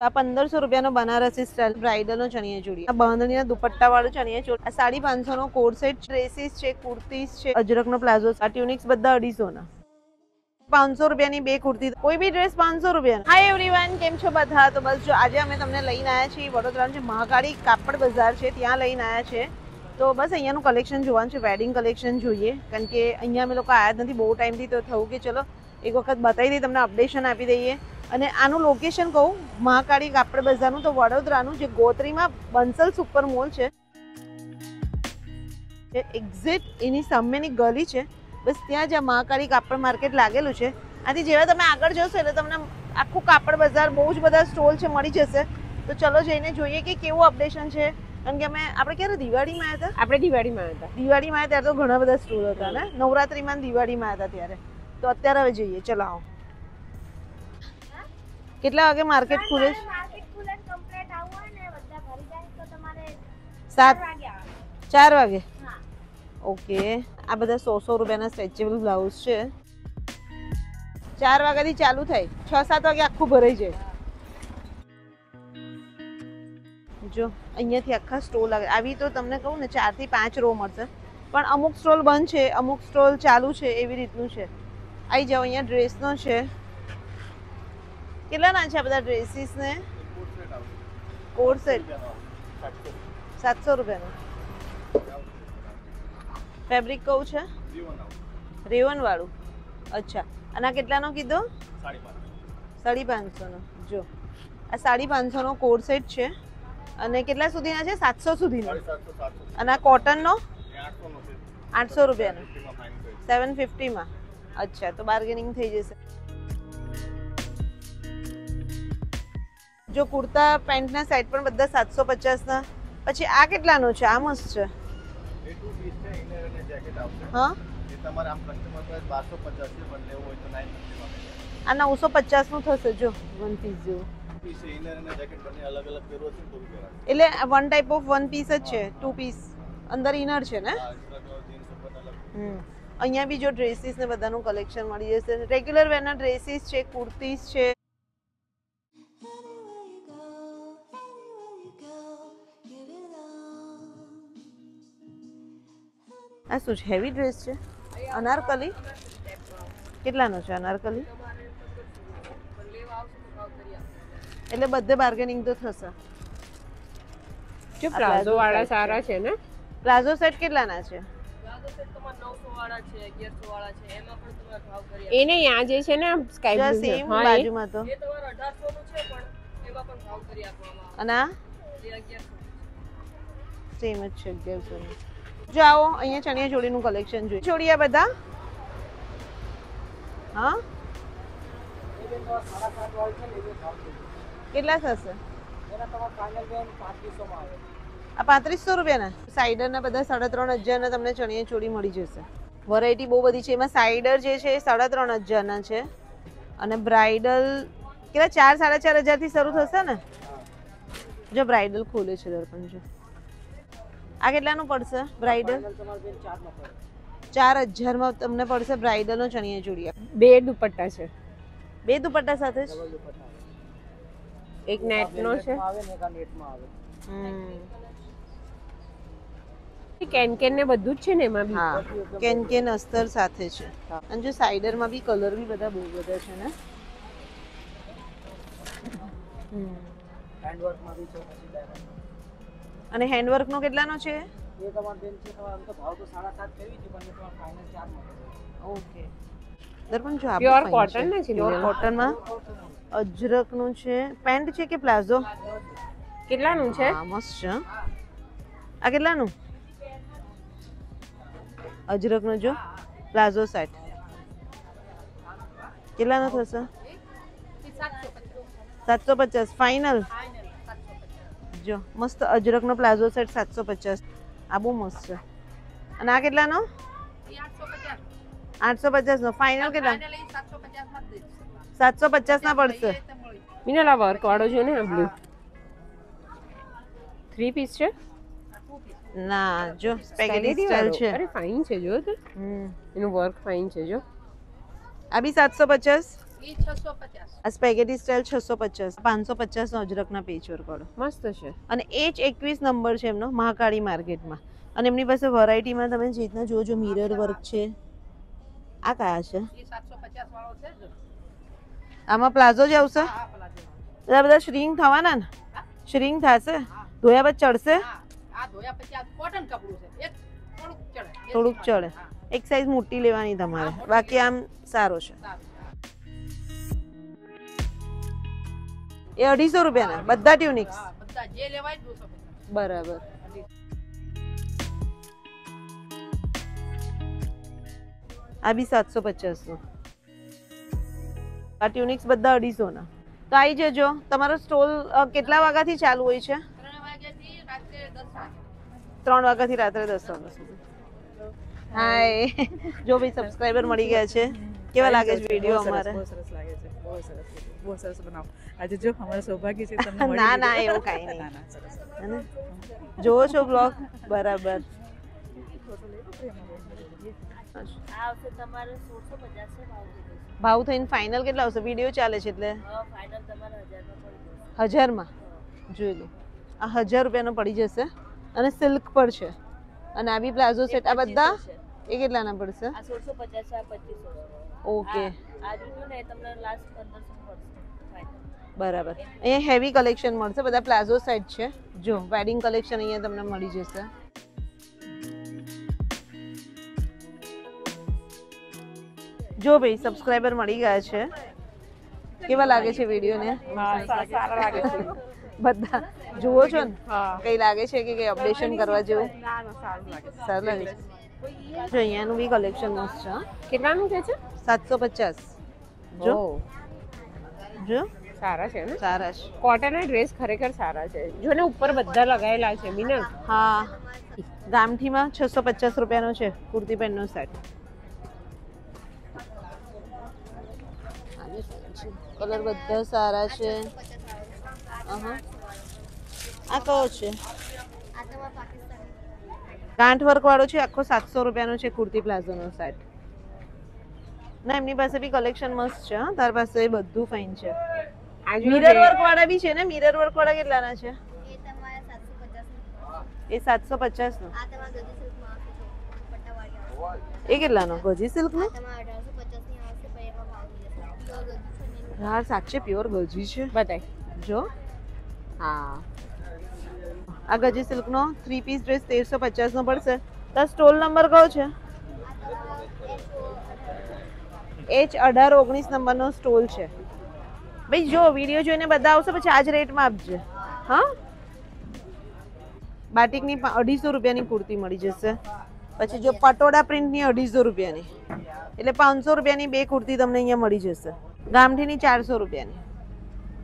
આ 1500 રૂપિયાનો Banarasi style bridal નો ચણિયા ચોળી, આ બાંધણીના દુપટ્ટા વાળો ચણિયા ચોળી, આ 550 નો કોટ સેટ, ડ્રેસીસ છે, કુર્તીઝ છે, અજરક નો પ્લાઝો, આ ટ્યુનિક્સ બધા 250 ના. 500 રૂપિયાની બે કુર્તી, કોઈ બી ડ્રેસ 500 રૂપિયા. હાય એવરીવન, કેમ છો બધા? તો બસ જો આજે અમે તમને લઈને આવ્યા છીએ વડોદરાનું જે મહાકાળી કાપડ બજાર છે ત્યાં લઈને આવ્યા છે. તો બસ અહીંયાનું કલેક્શન જોવાનું છે, વેડિંગ કલેક્શન જોઈએ, કારણ કે અહીંયા અમે લોકો આવ્યા જ નથી બહુ ટાઈમથી, તો થયું કે ચલો એક વખત બતાવી દઈએ, તમને અપડેશન આપી દઈએ. અને આનું લોકેશન કહું, મહાકાળી કાપડ બજારનું તો વડોદરાનું જે ગોત્રીમાં બંસલ સુપર મોલ છે એક્ઝેક્ટ એની સામેની ગલી છે, બસ ત્યાં જ આ મહાકાળી કાપડ માર્કેટ લાગેલું છે. આથી જેવા તમે આગળ જશો એટલે તમને આખું કાપડ બજાર, બહુ જ બધા સ્ટોલ છે, મળી જશે. તો ચલો જઈને જોઈએ કે કેવું અપડેશન છે. કારણ કે આપણે ક્યારે દિવાળીમાં આવ્યા હતા? આપણે દિવાળીમાં આવ્યા ત્યારે તો ઘણા બધા સ્ટોલ હતા ને, નવરાત્રીમાં દિવાળીમાં આવ્યા હતા ત્યારે. તો અત્યારે હવે જઈએ, ચલો આવો. કેટલા વાગે માર્કેટ ખુલે છે? 4 વાગે. ઓકે, આ બધા 100 રૂપિયાના સ્ટ્રેચેબલ બ્લાઉઝ છે. 4 વાગ્યાથી ચાલુ થાય, 6-7 વાગે આખું ભરાઈ જાય. જો અહીંયાથી આખા સ્ટોલ આવી, તો તમને કહું ને 4 થી 5 રો મળશે, પણ અમુક સ્ટોલ બંધ છે, અમુક સ્ટોલ ચાલુ છે, એવી રીતનું છે. આવી જાઓ, અહીંયા ડ્રેસનો છે. કેટલા ના છે આ બધા ડ્રેસીસ ને? કોટ સેટ 700 રૂપિયાનો. ફેબ્રિક કયું છે? રેવન વાળું. અચ્છા, અને આ કેટલાનો કીધો? 550 નો. જો આ 550 નો કોટ સેટ છે. અને કેટલા સુધીના છે? 700 સુધીનો. અને આ કોટન નો 800 રૂપિયાનો, 750 માં. અચ્છા, તો બાર્ગેનિંગ થઈ જશે. જો કુર્તા પેન્ટના સેટ પણ બધા 750 ના. પછી આ કેટલાનો છે? આ મસ્ત છે. હા, આ 950 નું થશે. જો વન પીસ જેવું, એટલે one type of one piece જ છે, 2 પીસ અંદર ઇનર છે ને. અહીંયા બી જો ડ્રેસીસ ને બધાનું કલેક્શન મળી જશે. રેગ્યુલર વેરના ડ્રેસીસ છે, કુર્તીઝ છે. આ શું છે? હેવી ડ્રેસ છે. અનારકલી કેટલાનો છે? અનારકલી એટલે બધે બાર્ગેનિંગ તો થશે. જો પ્લાઝો વાળા સારા છે ને. પ્લાઝો સેટ કેટલાના છે? એ નહીં, આ જે છે ને સ્કાય બ્લુ સેમ બાજુમાં તો. અને આ સેમ જ છે, 1100 ની. જો આવો, અહીંયા ચણિયા ચોળીનું કલેક્શન જોઈએ. ચોળિયા બધા હા કેટલા થશે? આ 3500 રૂપિયાના. સાઈડર ના બધા 3500 ના તમને ચણિયા ચોળી મળી જશે. વેરાયટી બહુ બધી છે. એમાં સાઈડર જે છે એ 3500 ના છે. અને બ્રાઇડલ કેટલા 4-4.5 થી શરૂ થશે ને. જો બ્રાઇડલ ખોલે છે દર્પણ. જો આ કેટલાનું પડશે બ્રાઇડલ? 4000 માં તમને પડશે બ્રાઇડલ નો ચણિયા ચોળી. 2 દુપટ્ટા છે. 2 દુપટ્ટા સાથે જ? એક નેટ નો છે, કેન ને બધું જ છે ને એમાં બી. હા, કેન અસ્તર સાથે છે. અને જો સાઈડર માં બી કલર બી બધા બહુ બધા છે ને. હેન્ડવર્ક માં બી છે. અને હેન્ડવર્ક નો કેટલાનો છે? એ તમાર બેન છે, તમાર તો ભાવ તો 7.5 કેવી છે, પણ તમાર ફાઇનલ 4 માં. ઓકે. દર્પણ જો આ પ્યોર કોટન ને છે. પ્યોર કોટન માં અજરક નું છે. પેન્ટ છે કે પ્લાઝો? કેટલાનું છે? હા, મસ્ત છે. આ કેટલાનું? અજરક નો જો પ્લાઝો સેટ કેટલાનો થશે? 750 ફાઇનલ. જો મસ્ત અજરક નો પ્લાઝો સેટ 750. આ બહુ મસ્ત છે. અને આ કેટલાનો? 850 નો. ફાઇનલ કેટલા? 750 ના પડશે. મિનલ આ વર્ક વાળો છે ને, આ બ્લુ 3 પીસ છે. ના, જો સ્પેગેટી સ્ટાઇલ છે. અરે ફાઇન છે જો તો. એનું વર્ક ફાઇન છે જો. આ બી 750. એ 650. આ સ્પેગેટી સ્ટાઇલ 650, 550 નો અજરકના પેચવર્ક વાળો મસ્ત છે. અને એ જ 21 નંબર છે એમનો મહાકાળી માર્કેટમાં. અને એમની પાસે વેરાયટીમાં તમે જે રીતના જોજો મિરર વર્ક છે. આ કયા છે? એ 750 વાળો છે જ. આમાં પ્લાઝો જ આવશે? હા પ્લાઝો. આ બધા શ્રિંક થવાના ને? શ્રિંક થશે? ધોયા બાદ ચડશે? આ ધોયા પછી આ કોટન કપડું છે. એક થોડુંક ચડે. એક સાઈઝ મોટી લેવાની તમારે, બાકી આમ સારો છે. એ 250 રૂપિયાના બધા ટ્યુનિક્સ? બધા જે લેવાય 250. બરાબર. આ બી 750 નો. આ ટ્યુનિક્સ બધા 250 ના. તો આવી જજો. તમારો સ્ટોલ કેટલા વાગ્યાથી ચાલુ હોય છે? 3 વાગ્યાથી રાત્રે 10 વાગે. 3 વાગ્યાથી રાત્રે 10 વાગ્યા સુધી. હાય. જો ભાઈ સબસ્ક્રાઇબર મળી ગયા છે. કેવા લાગે છે વિડિયો અમારે? બહુ સરસ લાગે છે. બહુ સરસ બનાવો. આજે જો અમારું સૌભાગ્ય છે તમને મળી. ના ના એવું કાઈ નહીં. ના સરસ. હે? જોવો છો બ્લોગ? બરાબર. આવશે તમારે 1650 છે ભાવ થઈને ફાઇનલ કેટલા આવશે? વિડિયો ચાલે છે એટલે ફાઇનલ તમારે 1000 માં પડી 1000 માં. જોઈ લો. આ 1000 રૂપિયાનો પડી જશે અને સિલ્ક પર છે. અને આ બી પ્લાઝો સેટ આ બધા એ કેટલાના પડશે? આ 1650 છે આ 2500. ઓકે આ જોયું ને તમને લાસ્ટ 1500 પડશે ફાઇનલ. બરાબર. અહીંયા હેવી કલેક્શન મળશે. બધા પ્લાઝો સેટ છે. જો વેડિંગ કલેક્શન અહીંયા તમને મળી જશે. જો ભાઈ સબસ્ક્રાઇબર મળી ગયા છે. કેવા લાગે છે વિડિયો ને? સારા લાગે છે. બધા જુઓ છો ને? હા. કઈ લાગે છે કે કઈ અપડેશન કરવા જેવું? ના ના સારું લાગે છે. સારું લાગે છે. જો અહીંયાનું બી કલેક્શન મસ્ત છે. હા. કેટલાનું કે છે? 750. જો જો સારા છે ને? સારા છે. કોટન ના ડ્રેસ ખરેખર સારા છે. જો ને ઉપર બધા લગાવેલા છે મીના. હા. ગામઠીમાં 650 રૂપિયાનો છે કુર્તી પેન્ટનો સેટ. કલર બધા સારા છે. આ કયો છે? ગાંઠ વર્ક વાળો છે. આખો 700 રૂપિયાનો છે કુર્તી પ્લાઝોનો સેટ. ના એમની પાસે બી કલેક્શન મસ્ત છે. હા તાર પાસે બધું ફાઇન છે. મિરર વર્ક વાળા બી છે ને? મિરર વર્ક વાળા કેટલાના છે? એ 750 નો. એ કેટલાનો? ગજી સિલ્ક નો? યાર સાચે પ્યોર ગજી છે. બતાય. જો હા. આ ગજી સિલ્ક નો 3 પીસ ડ્રેસ 1350 નો પડશે. તો સ્ટોલ નંબર કયો છે? H1819 નંબરનો સ્ટોલ છે. ભાઈ જો વિડિયો જોઈને બધા આવશે પછી આજ રેટમાં આપજે. હા. બાટિકની 250 રૂપિયાની કુર્તી મળી જશે. પછી જો પટોળા પ્રિન્ટની 250 રૂપિયાની. એટલે 500 રૂપિયાની બે કુર્તી તમને અહીંયા મળી જશે. ગામઠીની 400 રૂપિયાની.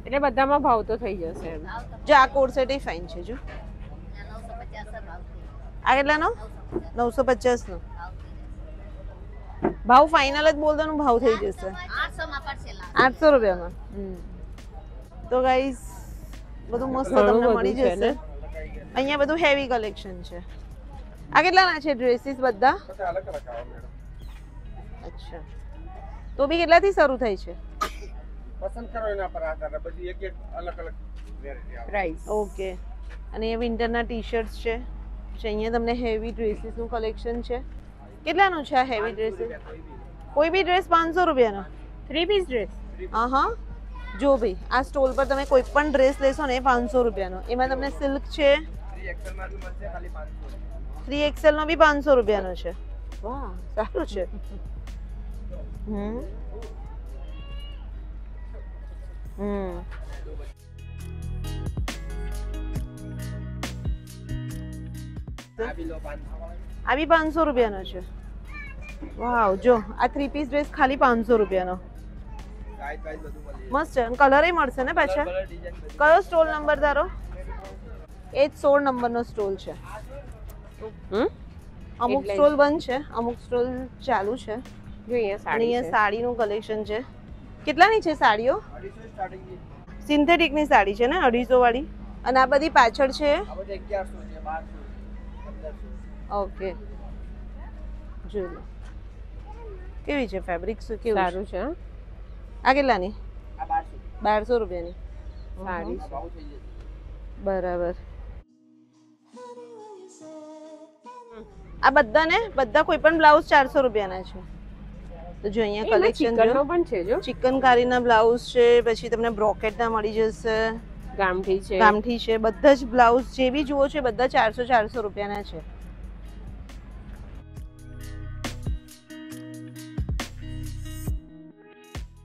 એટલે બધામાં ભાવ તો થઈ જશે એમ. જો આ કોડ સેટ ફાઇન છે. જો આ કેટલાનો? 950 નો. ભાવ ફાઇનલ જ બોલ દો, ભાવ થઈ જશે 800 રૂપિયામાં. તો ગાઈઝ બધું મસ્ત તમને મળી જશે. અહીંયા બધું હેવી કલેક્શન છે. આ કેટલાના છે ડ્રેસીસ બધા? અચ્છા. તો બી કેટલાથી શરૂ થાય છે? પસંદ કરો એના પર આધાર છે. બધી એક એક અલગ અલગ વેરાયટી આવે. પ્રાઇસ. ઓકે. અને એ વિન્ટરના ટી-શર્ટ્સ છે. અહીંયા તમને હેવી ડ્રેસીસ નું કલેક્શન છે. કેટલાનું છે આ હેવી ડ્રેસીસ? કોઈ બી ડ્રેસ 500 રૂપિયાનો. 3 પીસ ડ્રેસ. હા. જો ભાઈ આ સ્ટોલ પર તમે કોઈ પણ ડ્રેસ લેશો ને 500 રૂપિયાનો. એમાં તમને સિલ્ક છે 3XL માં બી મળશે ખાલી 500. 3XL નો બી 500 રૂપિયાનો છે. વાહ સારું છે. આ બી 500 રૂપિયાનો છે. વાવ જો આ 3 પીસ ડ્રેસ ખાલી 500 રૂપિયાનો. મસ્ત છે. કલર મળશે ને પાછા? કયો સ્ટોલ નંબર તારો? એ જ 16 નંબરનો સ્ટોલ છે. અમુક સ્ટોલ બંધ છે, અમુક સ્ટોલ ચાલુ છે. જો અહીંયા અને સાડી અહીંયા છે. સાડીનું કલેક્શન છે. કેટલાની છે સાડીઓ? સિન્થેટિકની સાડી છે ને 250 વાળી. અને આ બધી પાછળ છે. આ બધી 1100 છે, 1200, 1500. ઓકે. જોઈ લો કેવી છે ફેબ્રિક, શું કેવું સારું છે. આ કેટલાની? આ 1200 1200 રૂપિયાની. સારી આ ભાવ થઈ જશે. બરાબર. આ બધા કોઈ પણ બ્લાઉઝ 400 રૂપિયાના છે. તો જો અહીંયા કલેક્શન ચિકનનો પણ છે જો. ચિકનકારીના બ્લાઉઝ છે, પછી તમને બ્રોકેટના મળી જશે, ગામઠી છે, બધા જ બ્લાઉઝ જે બી જુઓ છે બધા 400 રૂપિયાના છે.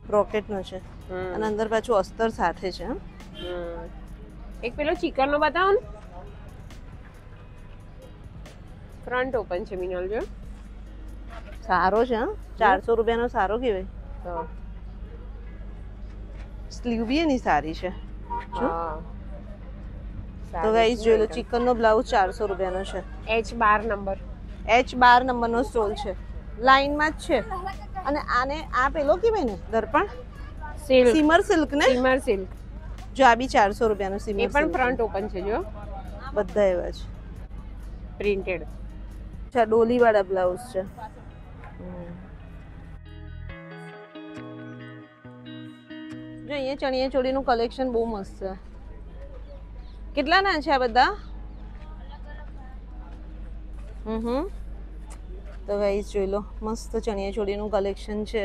બ્રોકેટનો છે અને અંદર પાછું અસ્તર સાથે છે. એક પેલો ચિકનનો બતાવો ને. ફ્રન્ટ ઓપન છે મિનલ જો. સારો છે. 400 રૂપિયાનો સારો કહેવાય. તો સ્લીવ બી એની સારી છે. હા તો ગાઈસ જોઈ લો, ચિકનનો બ્લાઉઝ 400 રૂપિયાનો છે. H12 number. H12 નંબરનો સ્ટોલ છે, લાઈનમાં જ છે. અને આને આ પેલો કહેવાય ને દર્પણ સિલ્ક, સિમર સિલ્ક ને. Simmer silk. જો આ બી 400 રૂપિયાનો સિમર એ પણ સિલ્ક. ફ્રન્ટ ઓપન છે જો. બધા એવા છે. પ્રિન્ટેડ. અચ્છા, ડોલી વાળા બ્લાઉઝ છે. જો અહીંયા ચણિયા ચોળીનું કલેક્શન બહુ મસ્ત છે. કેટલાના છે આ બધા? તો ગાઈસ જોઈ લો, મસ્ત ચણિયા ચોળીનું કલેક્શન છે.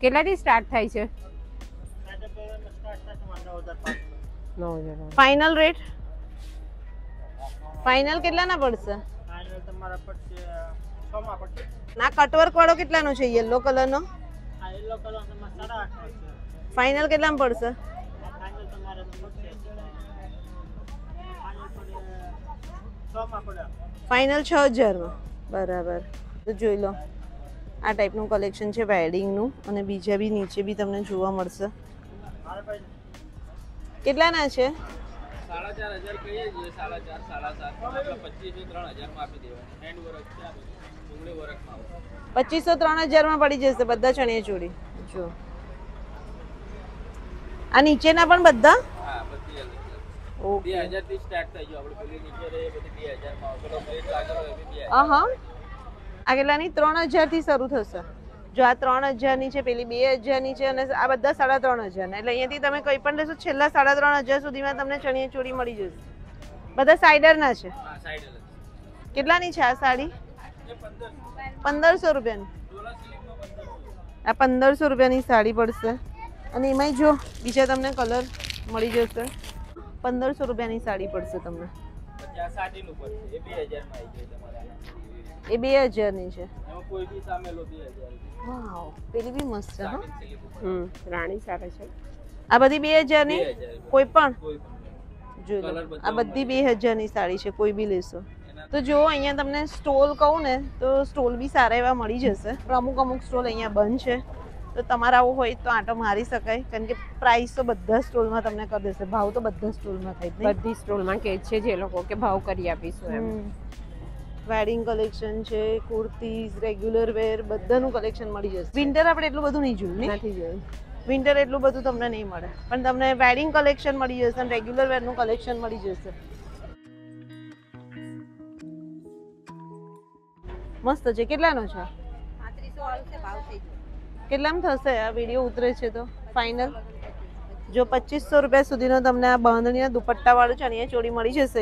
કેટલાથી સ્ટાર્ટ થાય છે? 9000. ફાઇનલ રેટ ફાઇનલ કેટલાના પડશે? ફાઇનલ તમારા પડશે 6 માં પડશે. ના, કટવર્ક વાળો કેટલાનો છે? યલો કલરનો. આ યલો કલર તમારા 8.5 છે. ફાઇનલ કેટલામાં પડશે? ફાઇનલ તમારે પડશે ફાઇનલ પડે 6 માં પડે. ફાઇનલ 6000 માં. બરાબર. તો જોઈ લો, આ ટાઈપનું કલેક્શન છે વેડિંગનું, અને બીજા બી નીચે બી તમને જોવા મળશે. કેટલાના છે? 4500 કહીએ છીએ. 4.5 7.5 25 3000 માં આપી દેવાની. હેન્ડ વર્ક છે, આ બધું ડુંગળી વર્કમાં આવે. 2500 3000 માં પડી જશે બધા ચણિયા ચોળી. જો આ નીચેના પણ બધા. હા, બધી અલગ અલગ. ઓકે. 2000 થી સ્ટાર્ટ થઈ ગયો. આપણે પેલી નીચે રહે બધી 2000 માં આવે. પેલો પ્લેટ લાગેલો એ બી 2000. હા, આ કેટલાની? 3000 થી શરૂ થશે. જો આ 3000 ની છે, પેલી 2000 ની છે, અને આ બધા 3500 ના. એટલે અહીંયાથી તમે કંઈ પણ લેશો છેલ્લા 3500 સુધીમાં તમને ચણિયા ચોળી મળી જશે. બધા સાઈડરના છે. હા, સાઈડ અલગ. કેટલાની છે આ સાડી? એ 1500. 1500 રૂપિયાની. ડોલા સિલ્કમાં 1500. આ 1500 રૂપિયાની સાડી પડશે. અને એમાંય જો બીજા તમને કલર મળી જશે. 1500 રૂપિયાની સાડી પડશે તમને. પછી આ સાડીનું પડશે. એ 2000 માં આવી જાય તમારે. એ 2000 ની છે. એમાં કોઈ બી સામેલો 2000. વાવ, પેલી બી મસ્ત છે. હા, રાણી સારા છે. આ બધી 2000 ની. 2000. કોઈ પણ કોઈ પણ. જોઈ લો, Colour બધા આ બધી 2000 ની સાડી છે, કોઈ બી લેશો. તો જો અહીંયા તમને સ્ટોલ કહું ને તો સ્ટોલ બી સારા એવા મળી જશે. પણ અમુક સ્ટોલ અહીંયા બંધ છે, તો તમારે આવું હોય તો આંટો મારી શકાય, કારણ કે પ્રાઇસ તો બધા સ્ટોલમાં તમને કરી દેશે. ભાવ તો બધા સ્ટોલમાં થાય જ નહીં. બધી સ્ટોલમાં કે છે જે લોકો કે ભાવ કરી આપીશું એમ. વેડિંગ કલેક્શન છે, કુર્તીઝ, રેગ્યુલર વેર, બધાનું કલેક્શન મળી જશે. વિન્ટર આપણે એટલું બધું નહીં જોયું ને. નથી જોયું. વિન્ટર એટલું બધું તમને નહીં મળે, પણ તમને વેડિંગ કલેક્શન મળી જશે અને રેગ્યુલર વેરનું કલેક્શન મળી જશે. મસ્ત છે. કેટલાનો છે? 3500 વાળું છે, ભાવ થઈ ગયો. કેટલામાં થશે આ વિડીયો ઉતરે છે તો ફાઇનલ? જો 2500 રૂપિયા સુધીનો તમને આ બાંધણીના દુપટ્ટા વાળું ચણિયા ચોળી મળી જશે.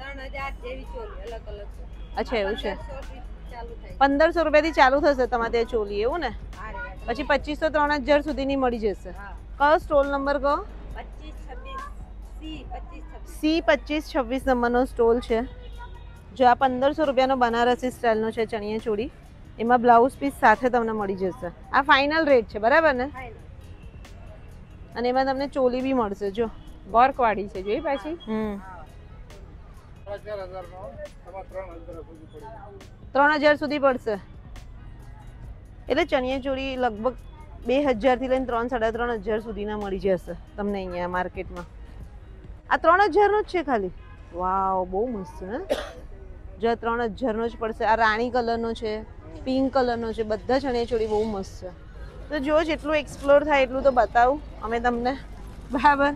3000 જેવી ચોલી અલગ અલગ છે. અચ્છા, એવું છે. 1500 થી ચાલુ થાય. 1500 રૂપિયાથી ચાલુ થશે તમારે ત્યાં ચોલી, એવું ને? આ રે પછી 2500 3000 સુધીની મળી જશે. હા. કયો સ્ટોલ નંબર કહો? 25 26 C 25 26 C2526 નંબરનો સ્ટોલ છે. જો આ 1500 રૂપિયાનો બનારસી સ્ટાઇલનો છે ચણિયા ચોળી, એમાં બ્લાઉઝ પીસ સાથે તમને મળી જશે. આ ફાઇનલ રેટ છે, બરાબર ને? અને એમાં તમને ચોલી બી મળશે. જો વર્ક વાળી છે જોઈ પાછી. 3000 સુધી પડશે. એટલે ચણિયા ચોળી લગભગ 2000 થી લઈને 3-3.5 સુધીના મળી જશે તમને અહીંયા માર્કેટમાં. આ 3000 નો જ છે ખાલી. વાવ, બહુ મસ્ત છે. જો 3000 નો જ પડશે. આ રાણી કલરનો છે, પિંક કલરનો છે, બધા ચણિયા ચોળી બહુ મસ્ત છે. તો જો જેટલું એક્સપ્લોર થાય એટલું તો બતાવું અમે તમને, બરાબર?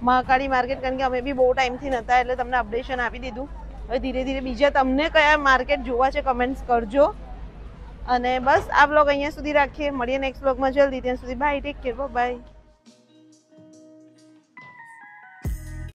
મહાકાળી માર્કેટ, કારણ કે અમે બી બહુ ટાઈમથી નહોતા એટલે તમને અપડેશન આપી દીધું. હવે ધીરે ધીરે બીજા તમને કયા માર્કેટ જોવા છે કમેન્ટ્સ કરજો. અને બસ આ બ્લોગ અહીંયા સુધી રાખીએ, મળીએ નેક્સ્ટ બ્લોગમાં જલ્દી. ત્યાં સુધી બાય, ટેક કેર, બાય.